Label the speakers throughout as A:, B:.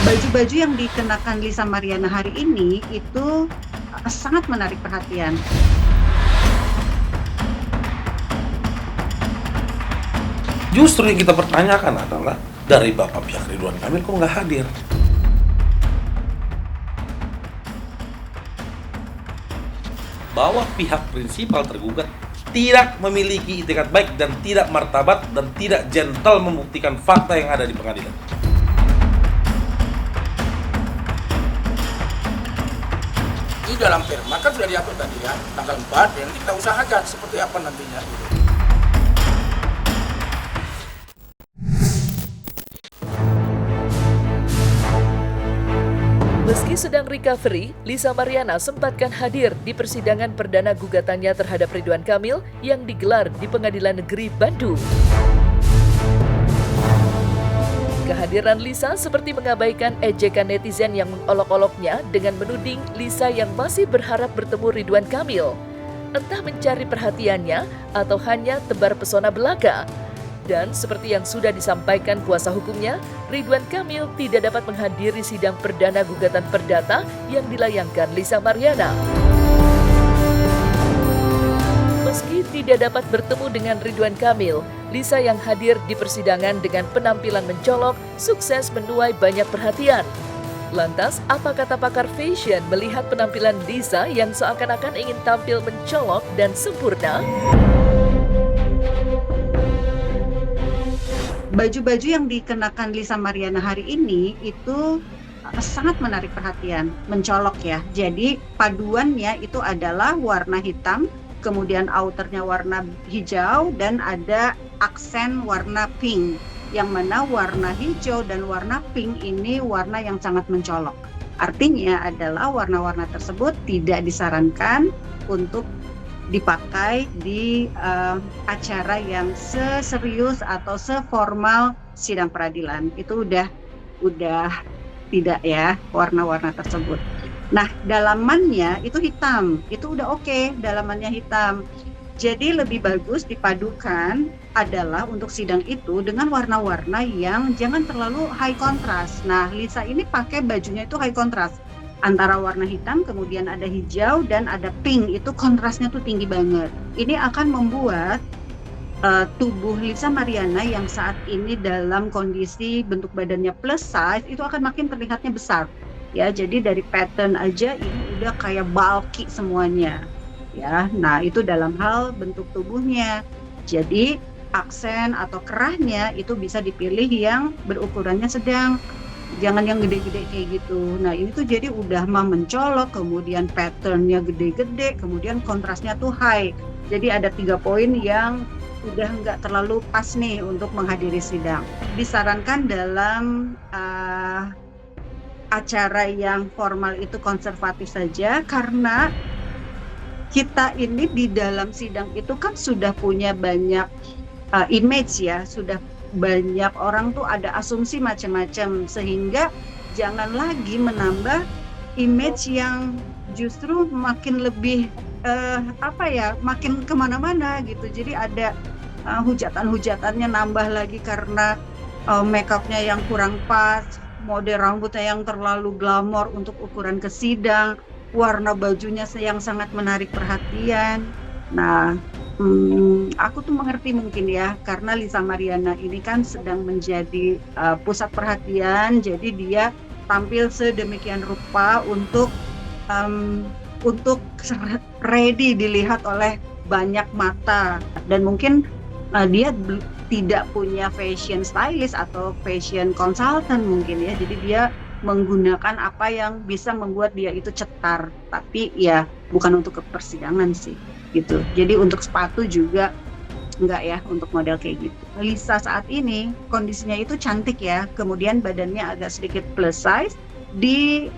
A: Baju-baju yang dikenakan Lisa Mariana hari ini itu sangat menarik perhatian.
B: Justru yang kita pertanyakan adalah dari Bapak pihak Ridwan Kamil kok nggak hadir? Bahwa pihak prinsipal tergugat tidak memiliki itikat baik dan tidak martabat dan tidak gentle membuktikan fakta yang ada di pengadilan.
C: Di dalam perma kan sudah diatur tadi ya, tanggal 4 yang kita usahakan seperti apa nantinya.
D: Meski sedang recovery, Lisa Mariana sempatkan hadir di persidangan perdana gugatannya terhadap Ridwan Kamil yang digelar di Pengadilan Negeri Bandung. Kehadiran Lisa seperti mengabaikan ejekan netizen yang mengolok-oloknya dengan menuding Lisa yang masih berharap bertemu Ridwan Kamil. Entah mencari perhatiannya atau hanya tebar pesona belaka. Dan seperti yang sudah disampaikan kuasa hukumnya, Ridwan Kamil tidak dapat menghadiri sidang perdana gugatan perdata yang dilayangkan Lisa Mariana. Meski tidak dapat bertemu dengan Ridwan Kamil, Lisa yang hadir di persidangan dengan penampilan mencolok sukses menuai banyak perhatian. Lantas, apa kata pakar fashion melihat penampilan Lisa yang seakan-akan ingin tampil mencolok dan sempurna?
A: Baju-baju yang dikenakan Lisa Mariana hari ini itu sangat menarik perhatian, mencolok ya. Jadi paduannya itu adalah warna hitam, kemudian outernya warna hijau, dan ada aksen warna pink. Yang mana warna hijau dan warna pink ini warna yang sangat mencolok. Artinya adalah warna-warna tersebut tidak disarankan untuk dipakai di acara yang seserius atau seformal sidang peradilan. Itu udah tidak ya warna-warna tersebut. Nah, dalamannya itu hitam, itu udah oke, dalamannya hitam. Jadi lebih bagus dipadukan adalah untuk sidang itu dengan warna-warna yang jangan terlalu high contrast. Nah, Lisa ini pakai bajunya itu high contrast. Antara warna hitam, kemudian ada hijau, dan ada pink, itu kontrasnya tuh tinggi banget. Ini akan membuat tubuh Lisa Mariana yang saat ini dalam kondisi bentuk badannya plus size, itu akan makin terlihatnya besar. Ya, jadi dari pattern aja ini udah kayak bulky semuanya. Ya, nah itu dalam hal bentuk tubuhnya. Jadi aksen atau kerahnya itu bisa dipilih yang berukurannya sedang. Jangan yang gede-gede kayak gitu. Nah ini tuh jadi udah mah mencolok, kemudian patternnya gede-gede, kemudian kontrasnya tuh high. Jadi ada 3 poin yang udah nggak terlalu pas nih untuk menghadiri sidang. Disarankan dalam acara yang formal itu konservatif saja, karena kita ini di dalam sidang itu kan sudah punya banyak image ya, sudah banyak orang tuh ada asumsi macam-macam, sehingga jangan lagi menambah image yang justru makin lebih makin kemana-mana gitu. Jadi ada hujatan-hujatannya nambah lagi karena make upnya yang kurang pas, mode rambutnya yang terlalu glamor untuk ukuran ke sidang, warna bajunya yang sangat menarik perhatian. Nah, aku tuh mengerti mungkin ya, karena Lisa Mariana ini kan sedang menjadi pusat perhatian, jadi dia tampil sedemikian rupa untuk ready dilihat oleh banyak mata, dan mungkin dia tidak punya fashion stylist atau fashion consultant mungkin ya, jadi dia menggunakan apa yang bisa membuat dia itu cetar, tapi ya bukan untuk ke persidangan sih gitu. Jadi untuk sepatu juga enggak ya, untuk model kayak gitu. Lisa saat ini kondisinya itu cantik ya, kemudian badannya agak sedikit plus size,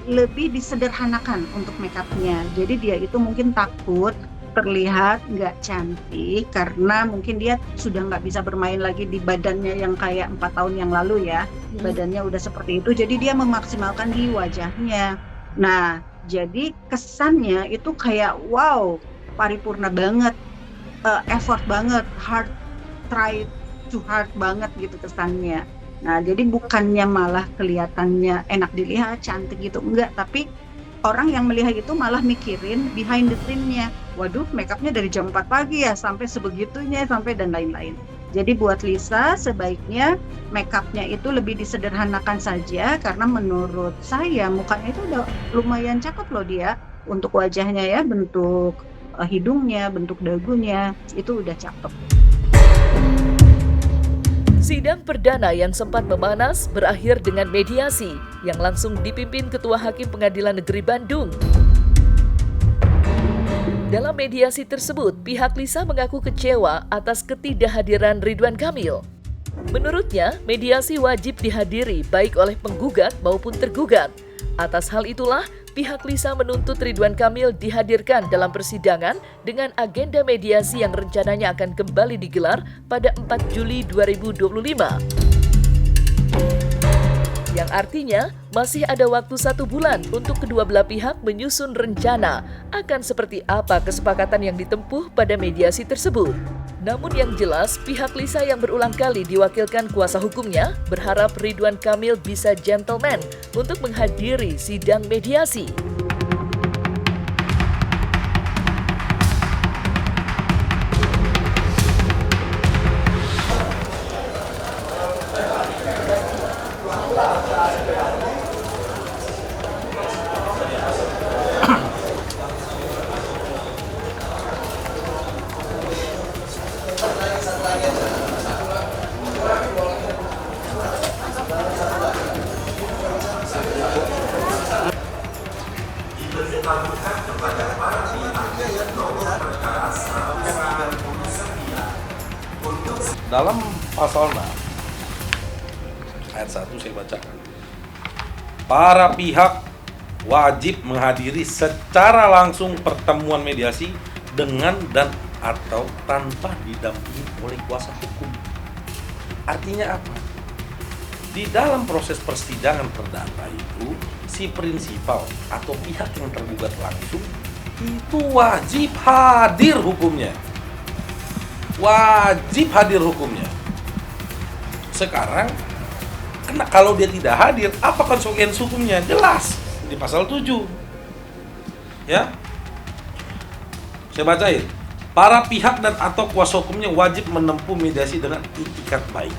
A: lebih disederhanakan untuk make upnya. Jadi dia itu mungkin takut terlihat nggak cantik karena mungkin dia sudah nggak bisa bermain lagi di badannya yang kayak 4 tahun yang lalu ya. Badannya udah seperti itu, jadi dia memaksimalkan di wajahnya. Nah, jadi kesannya itu kayak wow, paripurna banget, effort banget, try to hard banget gitu kesannya. Nah, jadi bukannya malah kelihatannya enak dilihat, cantik gitu, enggak. Tapi orang yang melihat itu malah mikirin behind the scene-nya. Waduh, makeupnya dari jam 4 pagi ya, sampai sebegitunya, sampai dan lain-lain. Jadi buat Lisa, sebaiknya makeupnya itu lebih disederhanakan saja, karena menurut saya mukanya itu udah lumayan cakep loh dia. Untuk wajahnya ya, bentuk hidungnya, bentuk dagunya, itu udah cakep.
D: Sidang perdana yang sempat memanas berakhir dengan mediasi yang langsung dipimpin Ketua Hakim Pengadilan Negeri Bandung. Dalam mediasi tersebut, pihak Lisa mengaku kecewa atas ketidakhadiran Ridwan Kamil. Menurutnya, mediasi wajib dihadiri baik oleh penggugat maupun tergugat. Atas hal itulah, pihak Lisa menuntut Ridwan Kamil dihadirkan dalam persidangan dengan agenda mediasi yang rencananya akan kembali digelar pada 4 Juli 2025. Yang artinya masih ada waktu 1 bulan untuk kedua belah pihak menyusun rencana akan seperti apa kesepakatan yang ditempuh pada mediasi tersebut. Namun yang jelas, pihak Lisa yang berulang kali diwakilkan kuasa hukumnya berharap Ridwan Kamil bisa gentleman untuk menghadiri sidang mediasi.
B: Dalam pasal 6 ayat 1 saya bacakan. Para pihak wajib menghadiri secara langsung pertemuan mediasi dengan dan atau tanpa didampingi oleh kuasa hukum. Artinya apa? Di dalam proses persidangan perdata itu, si prinsipal atau pihak yang tergugat langsung itu wajib hadir hukumnya. Wajib hadir hukumnya. Sekarang, kalau dia tidak hadir, apa konsekuensi hukumnya? Jelas di pasal 7. Ya. Saya bacain. Para pihak dan atau kuasa hukumnya wajib menempuh mediasi dengan itikat baik.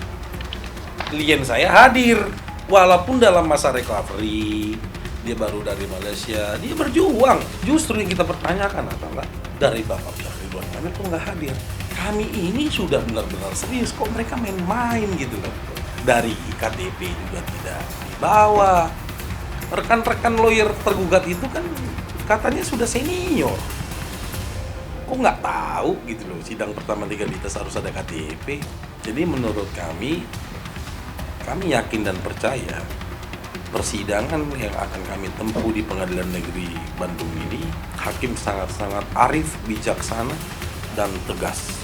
B: Klien saya hadir, walaupun dalam masa recovery, dia baru dari Malaysia, dia berjuang. Justru yang kita pertanyakan adalah dari Bapak Ridwan Kamil kok nggak hadir? Kami ini sudah benar-benar serius, kok mereka main-main gitu loh. Dari KTP juga tidak dibawa. Rekan-rekan lawyer tergugat itu kan katanya sudah senior. Kok nggak tahu gitu loh, sidang pertama legalitas harus ada KTP. Jadi menurut kami yakin dan percaya persidangan yang akan kami tempuh di Pengadilan Negeri Bandung ini, hakim sangat-sangat arif, bijaksana, dan tegas.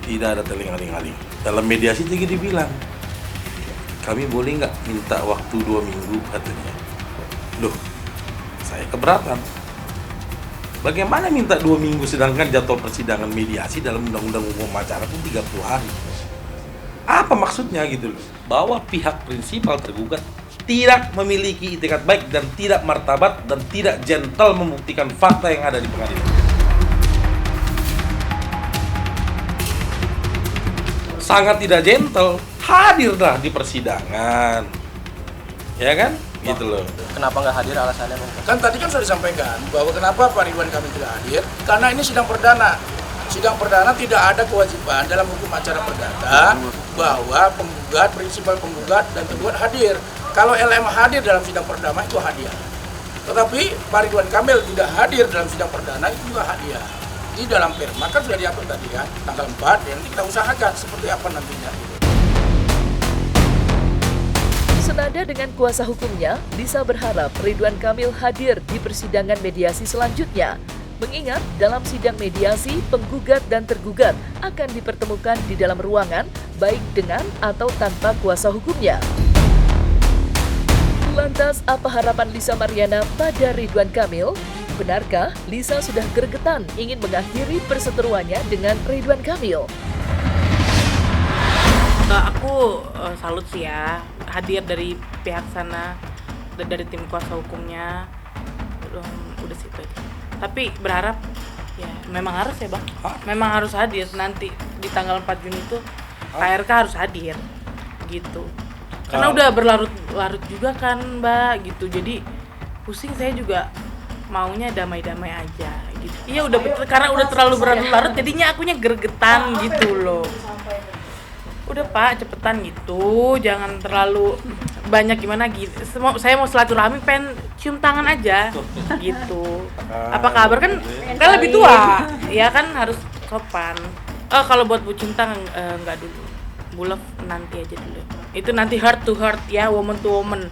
B: Tidak ada teling-aling-aling. Dalam mediasi juga dibilang, kami boleh nggak minta waktu 2 minggu katanya. Loh, saya keberatan. Bagaimana minta 2 minggu sedangkan jadwal persidangan mediasi dalam Undang-Undang Hukum Acara pun 30 hari. Apa maksudnya gitu loh? Bahwa pihak prinsipal tergugat tidak memiliki itikat baik dan tidak martabat dan tidak gentle membuktikan fakta yang ada di pengadilan. Sangat tidak gentle, hadirlah di persidangan, ya kan? Gitu loh.
E: Kenapa nggak hadir alasannya?
C: Kan tadi kan sudah disampaikan bahwa kenapa Pak Ridwan Kamil tidak hadir, karena ini sidang perdana. Sidang perdana tidak ada kewajiban dalam hukum acara perdata bahwa penggugat, prinsipal penggugat, dan tergugat hadir. Kalau LM hadir dalam sidang perdana itu hadiah. Tetapi Pak Ridwan Kamil tidak hadir dalam sidang perdana itu juga hadiah. Di dalam perma kan sudah diatur tadi kan, tanggal 4 yang kita usahakan seperti apa nantinya.
D: Senada dengan kuasa hukumnya, Lisa berharap Ridwan Kamil hadir di persidangan mediasi selanjutnya. Mengingat dalam sidang mediasi, penggugat dan tergugat akan dipertemukan di dalam ruangan, baik dengan atau tanpa kuasa hukumnya. Lantas, apa harapan Lisa Mariana pada Ridwan Kamil? Benarkah Lisa sudah gregetan ingin mengakhiri perseteruannya dengan Ridwan Kamil?
E: Aku salut sih ya, hadir dari pihak sana, dari tim kuasa hukumnya, udah situ aja. Tapi berharap ya memang harus ya Bang, memang harus hadir nanti di tanggal 4 Juni itu KRK harus hadir gitu. Karena udah berlarut-larut juga kan Mbak gitu, jadi pusing saya juga maunya damai-damai aja gitu. Iya udah betul, karena udah terlalu berlarut-larut jadinya akunya gregetan gitu loh. Udah Pak, cepetan gitu, jangan terlalu banyak gimana gitu. Saya mau silaturahmi, pengen cium tangan aja gitu. Apa kabar kan lebih tua, ya kan harus sopan. Kalau buat Bu Cinta nggak dulu, Bu Love nanti aja dulu. Itu nanti heart to heart ya, woman to woman.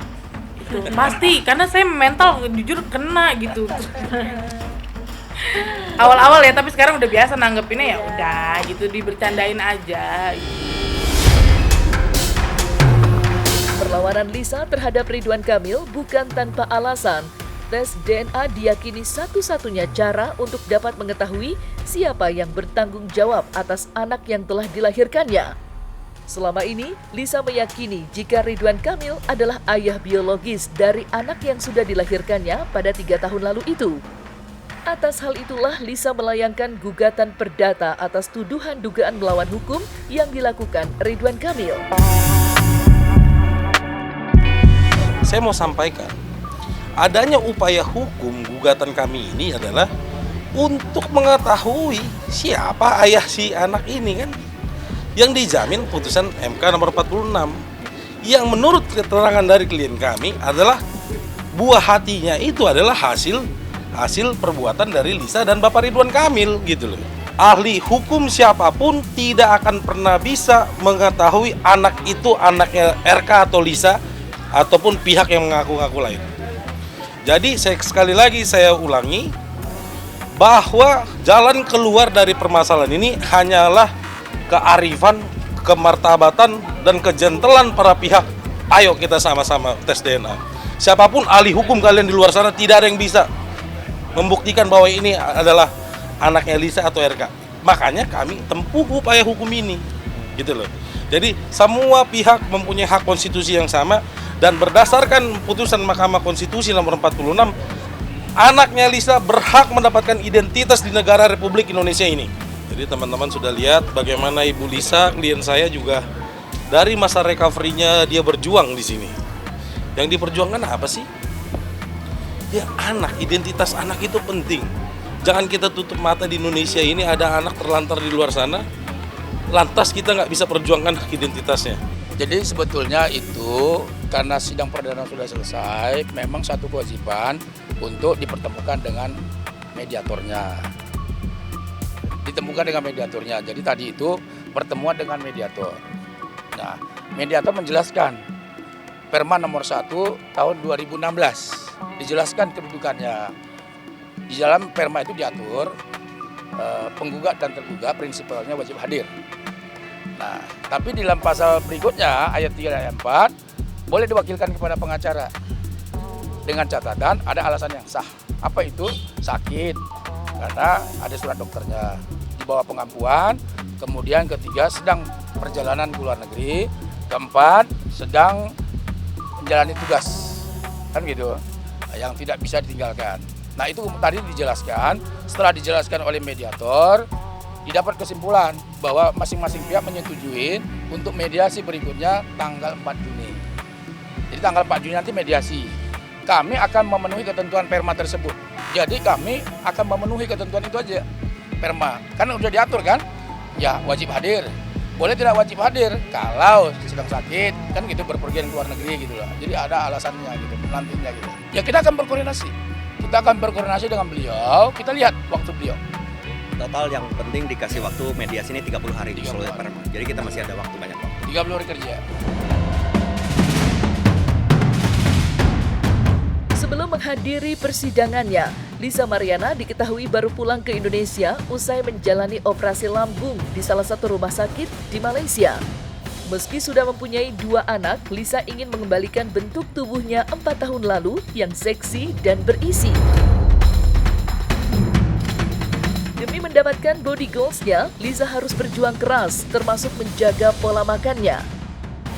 E: Itu pasti, karena saya mental jujur kena gitu. Awal-awal ya, tapi sekarang udah biasa nanggepinnya ya udah gitu, dibercandain aja.
D: Perlawanan Lisa terhadap Ridwan Kamil bukan tanpa alasan. Tes DNA diyakini satu-satunya cara untuk dapat mengetahui siapa yang bertanggung jawab atas anak yang telah dilahirkannya. Selama ini, Lisa meyakini jika Ridwan Kamil adalah ayah biologis dari anak yang sudah dilahirkannya pada 3 tahun lalu itu. Atas hal itulah Lisa melayangkan gugatan perdata atas tuduhan dugaan melawan hukum yang dilakukan Ridwan Kamil.
B: Saya mau sampaikan, adanya upaya hukum gugatan kami ini adalah untuk mengetahui siapa ayah si anak ini kan, yang dijamin putusan MK nomor 46, yang menurut keterangan dari klien kami adalah buah hatinya itu adalah hasil perbuatan dari Lisa dan Bapak Ridwan Kamil gitu loh. Ahli hukum siapapun tidak akan pernah bisa mengetahui anak itu anaknya RK atau Lisa ataupun pihak yang mengaku-ngaku lain. Jadi sekali lagi saya ulangi bahwa jalan keluar dari permasalahan ini hanyalah kearifan, kemartabatan dan kejentelan para pihak. Ayo kita sama-sama tes DNA. Siapapun ahli hukum kalian di luar sana tidak ada yang bisa membuktikan bahwa ini adalah anaknya Lisa atau RK. Makanya kami tempuh upaya hukum ini. Gitu loh. Jadi semua pihak mempunyai hak konstitusi yang sama. Dan berdasarkan putusan Mahkamah Konstitusi nomor 46, anaknya Lisa berhak mendapatkan identitas di negara Republik Indonesia ini. Jadi teman-teman sudah lihat bagaimana Ibu Lisa, klien saya juga dari masa recovery-nya dia berjuang di sini. Yang diperjuangkan apa sih? Ya anak, identitas anak itu penting. Jangan kita tutup mata di Indonesia ini ada anak terlantar di luar sana, lantas kita nggak bisa perjuangkan hak identitasnya.
C: Jadi sebetulnya itu karena sidang perdana sudah selesai, memang satu kewajiban untuk dipertemukan dengan mediatornya. Jadi tadi itu pertemuan dengan mediator. Nah, mediator menjelaskan Perma nomor 1 tahun 2016. Dijelaskan kedudukannya. Di dalam Perma itu diatur penggugat dan tergugat prinsipalnya wajib hadir. Nah, tapi di dalam pasal berikutnya ayat 3 dan ayat 4 boleh diwakilkan kepada pengacara dengan catatan ada alasan yang sah. Apa itu? Sakit, karena ada surat dokternya, di bawah pengampuan. Kemudian ketiga, sedang perjalanan ke luar negeri. Keempat, sedang menjalani tugas, kan gitu, yang tidak bisa ditinggalkan. Nah itu tadi dijelaskan. Setelah dijelaskan oleh mediator, didapat kesimpulan bahwa masing-masing pihak menyetujui untuk mediasi berikutnya tanggal 4 Juni. Jadi tanggal 4 Juni nanti mediasi. Kami akan memenuhi ketentuan Perma tersebut. Jadi kami akan memenuhi ketentuan itu aja. Perma, kan udah diatur kan? Ya wajib hadir. Boleh tidak wajib hadir kalau sedang sakit, kan gitu, berpergian ke luar negeri gitu lah. Jadi ada alasannya gitu, nantinya gitu. Ya kita akan berkoordinasi. Kita akan berkoordinasi dengan beliau, kita lihat waktu beliau.
F: Total yang penting dikasih waktu mediasi ini 30 hari di seluruh Perma. Jadi kita masih ada waktu, banyak waktu.
C: 30 hari kerja.
D: Sebelum menghadiri persidangannya, Lisa Mariana diketahui baru pulang ke Indonesia usai menjalani operasi lambung di salah satu rumah sakit di Malaysia. Meski sudah mempunyai 2 anak, Lisa ingin mengembalikan bentuk tubuhnya 4 tahun lalu yang seksi dan berisi. Demi mendapatkan body goals-nya, Liza harus berjuang keras, termasuk menjaga pola makannya.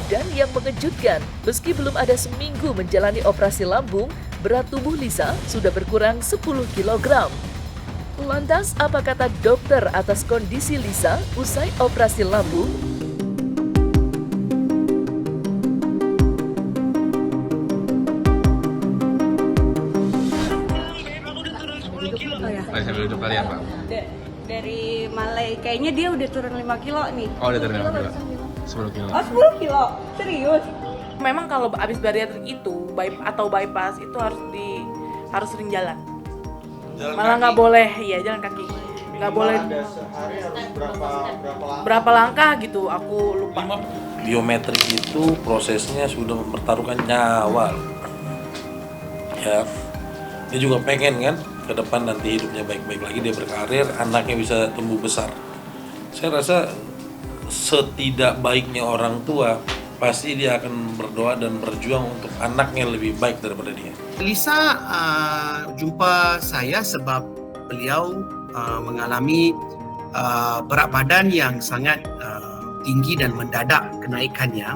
D: Dan yang mengejutkan, meski belum ada seminggu menjalani operasi lambung, berat tubuh Liza sudah berkurang 10 kg. Lantas, apa kata dokter atas kondisi Liza usai operasi lambung?
G: Sambil duduk kalian, Pak.
H: Dari Malai, kayaknya dia udah turun 5 kilo nih.
G: Oh, udah turun 5 kilo. 10 kilo.
H: Oh, 10 kilo? Serius?
E: Memang kalau habis bariatrik itu bypass itu harus sering jalan. Malah nggak boleh, ya jalan kaki. Nggak boleh.
I: Sehari harus
E: Berapa langkah gitu, aku lupa.
B: Biometrik itu prosesnya sudah mempertaruhkan nyawa. Ya, dia juga pengen kan ke depan nanti hidupnya baik-baik lagi, dia berkarir, anaknya bisa tumbuh besar. Saya rasa setidak baiknya orang tua, pasti dia akan berdoa dan berjuang untuk anaknya lebih baik daripada dia.
J: Lisa jumpa saya sebab beliau mengalami berat badan yang sangat tinggi dan mendadak kenaikannya,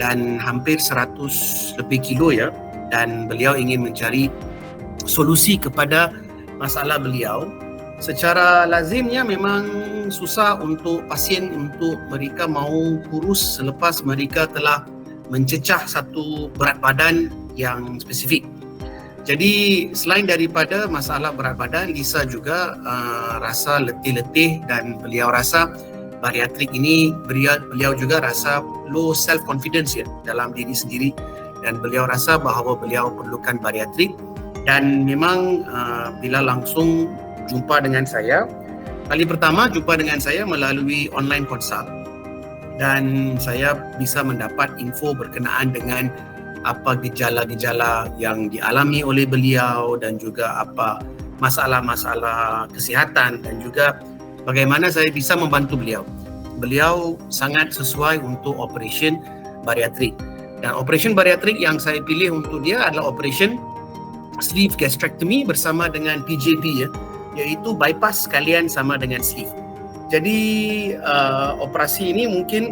J: dan hampir 100 lebih kilo ya, dan beliau ingin mencari solusi kepada masalah beliau. Secara lazimnya memang susah untuk pasien untuk mereka mau kurus selepas mereka telah mencecah satu berat badan yang spesifik. Jadi selain daripada masalah berat badan, Lisa juga rasa letih-letih, dan beliau rasa bariatrik ini, beliau juga rasa low self confidence ya dalam diri sendiri, dan beliau rasa bahawa beliau perlukan bariatrik. Dan memang bila langsung jumpa dengan saya, kali pertama jumpa dengan saya melalui online consult, dan saya bisa mendapat info berkenaan dengan apa gejala-gejala yang dialami oleh beliau, dan juga apa masalah-masalah kesihatan, dan juga bagaimana saya bisa membantu beliau. Beliau sangat sesuai untuk operation bariatrik, dan operation bariatrik yang saya pilih untuk dia adalah operation sleeve gastrectomy bersama dengan PJP ya, iaitu bypass sekalian sama dengan sleeve. Jadi operasi ini mungkin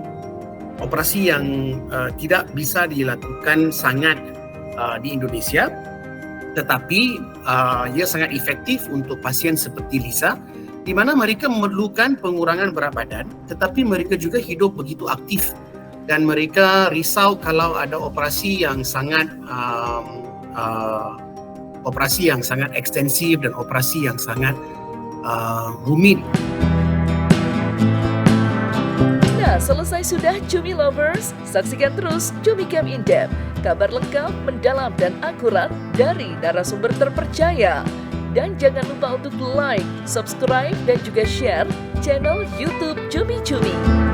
J: operasi yang tidak bisa dilakukan sangat di Indonesia, tetapi ia sangat efektif untuk pasien seperti Lisa, di mana mereka memerlukan pengurangan berat badan, tetapi mereka juga hidup begitu aktif, dan mereka risau kalau ada operasi yang sangat ekstensif dan operasi yang sangat rumit.
D: Nah, selesai sudah Cumi Lovers? Saksikan terus Cumi Camp In Depth, kabar lengkap, mendalam, dan akurat dari narasumber terpercaya. Dan jangan lupa untuk like, subscribe, dan juga share channel YouTube Cumi Cumi.